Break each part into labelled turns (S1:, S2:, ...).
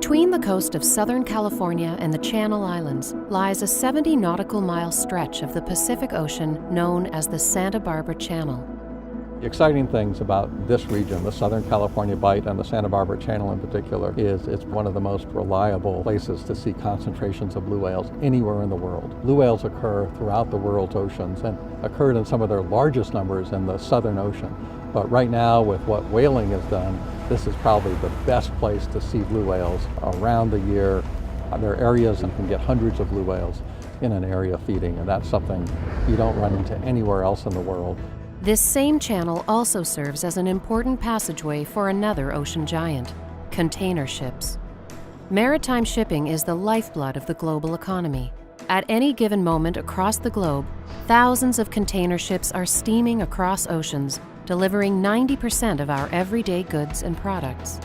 S1: Between the coast of Southern California and the Channel Islands lies a 70 nautical mile stretch of the Pacific Ocean known as the Santa Barbara Channel.
S2: The exciting things about this region, the Southern California Bight and the Santa Barbara Channel in particular, is it's one of the most reliable places to see concentrations of blue whales anywhere in the world. Blue whales occur throughout the world's oceans and occurred in some of their largest numbers in the Southern Ocean. But right now, with what whaling has done, this is probably the best place to see blue whales around the year. There are areas you can get hundreds of blue whales in an area feeding, and that's something you don't run into anywhere else in the world.
S1: This same channel also serves as an important passageway for another ocean giant, container ships. Maritime shipping is the lifeblood of the global economy. At any given moment across the globe, thousands of container ships are steaming across oceans, delivering 90% of our everyday goods and products.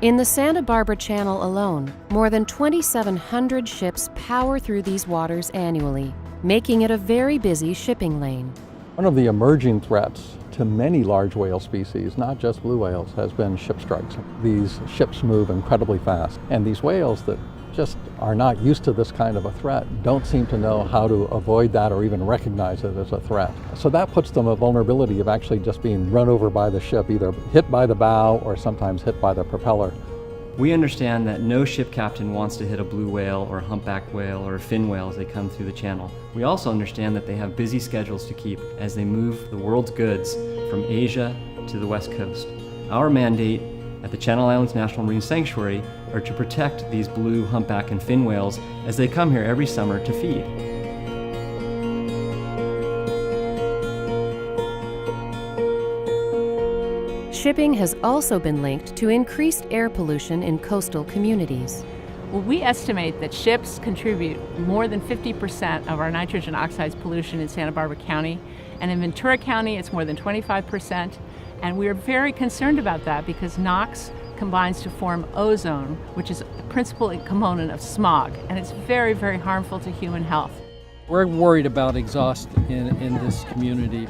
S1: In the Santa Barbara Channel alone, more than 2,700 ships power through these waters annually, making it a very busy shipping lane.
S2: One of the emerging threats to many large whale species, not just blue whales, has been ship strikes. These ships move incredibly fast, and these whales that just are not used to this kind of a threat don't seem to know how to avoid that or even recognize it as a threat. So that puts them a vulnerability of actually just being run over by the ship, either hit by the bow or sometimes hit by the propeller.
S3: We understand that no ship captain wants to hit a blue whale or a humpback whale or a fin whale as they come through the channel. We also understand that they have busy schedules to keep as they move the world's goods from Asia to the West Coast. Our mandate at the Channel Islands National Marine Sanctuary are to protect these blue, humpback, and fin whales as they come here every summer to feed.
S1: Shipping has also been linked to increased air pollution in coastal communities.
S4: Well, we estimate that ships contribute more than 50% of our nitrogen oxides pollution in Santa Barbara County, and in Ventura County it's more than 25%, and we are very concerned about that because NOx combines to form ozone, which is the principal component of smog, and it's very, very harmful to human health.
S5: We're worried about exhaust in this community.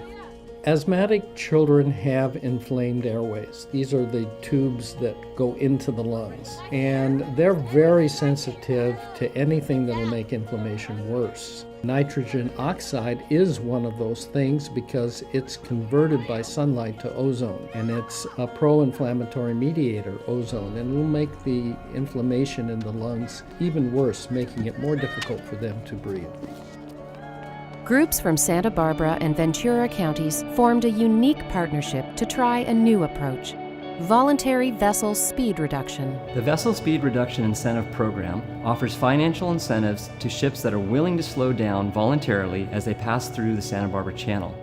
S5: Asthmatic children have inflamed airways. These are the tubes that go into the lungs, and they're very sensitive to anything that will make inflammation worse. Nitrogen oxide is one of those things because it's converted by sunlight to ozone, and it's a pro-inflammatory mediator, ozone, and will make the inflammation in the lungs even worse, making it more difficult for them to breathe.
S1: Groups from Santa Barbara and Ventura counties formed a unique partnership to try a new approach: voluntary vessel speed reduction.
S3: The Vessel Speed Reduction Incentive Program offers financial incentives to ships that are willing to slow down voluntarily as they pass through the Santa Barbara Channel.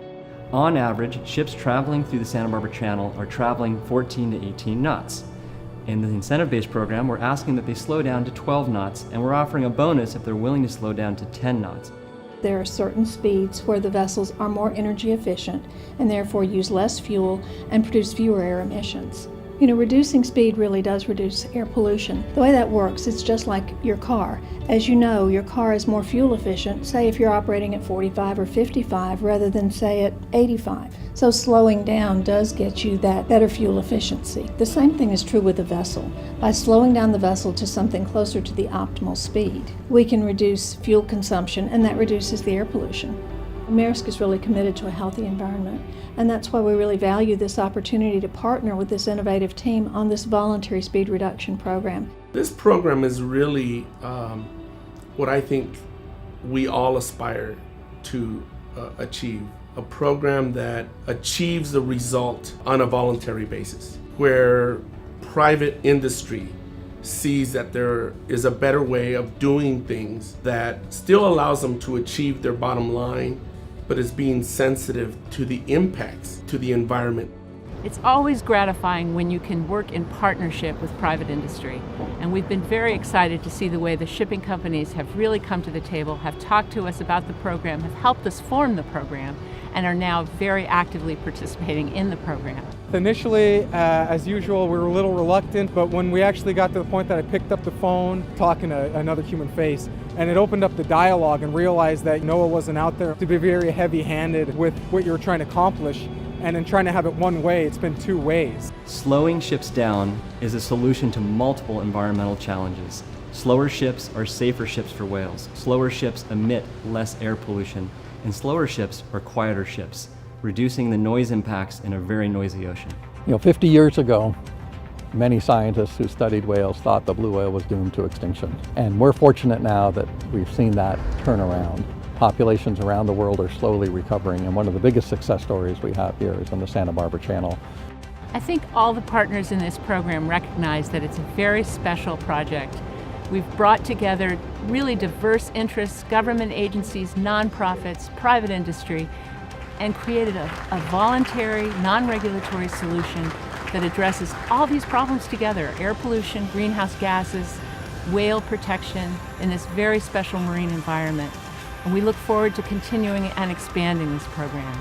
S3: On average, ships traveling through the Santa Barbara Channel are traveling 14 to 18 knots. In the incentive-based program, we're asking that they slow down to 12 knots, and we're offering a bonus if they're willing to slow down to 10 knots.
S6: There are certain speeds where the vessels are more energy efficient and therefore use less fuel and produce fewer air emissions. Reducing speed really does reduce air pollution. The way that works, it's just like your car. As you know, your car is more fuel efficient, say if you're operating at 45 or 55 rather than say at 85. So slowing down does get you that better fuel efficiency. The same thing is true with a vessel. By slowing down the vessel to something closer to the optimal speed, we can reduce fuel consumption, and that reduces the air pollution. Maersk is really committed to a healthy environment, and that's why we really value this opportunity to partner with this innovative team on this voluntary speed reduction program.
S7: This program is really what I think we all aspire to achieve. A program that achieves the result on a voluntary basis, where private industry sees that there is a better way of doing things that still allows them to achieve their bottom line, but is being sensitive to the impacts to the environment.
S4: It's always gratifying when you can work in partnership with private industry, and we've been very excited to see the way the shipping companies have really come to the table, have talked to us about the program, have helped us form the program, and are now very actively participating in the program.
S8: Initially, as usual, we were a little reluctant, but when we actually got to the point that I picked up the phone, talking to another human face, and it opened up the dialogue and realized that NOAA wasn't out there to be very heavy-handed with what you were trying to accomplish, and in trying to have it one way, it's been two ways.
S3: Slowing ships down is a solution to multiple environmental challenges. Slower ships are safer ships for whales. Slower ships emit less air pollution, and slower ships are quieter ships, reducing the noise impacts in a very noisy ocean.
S2: 50 years ago, many scientists who studied whales thought the blue whale was doomed to extinction. And we're fortunate now that we've seen that turn around. Populations around the world are slowly recovering, and one of the biggest success stories we have here is in the Santa Barbara Channel.
S4: I think all the partners in this program recognize that it's a very special project. We've brought together really diverse interests, government agencies, nonprofits, private industry, and created a voluntary, non-regulatory solution that addresses all these problems together: air pollution, greenhouse gases, whale protection in this very special marine environment. And we look forward to continuing and expanding this program.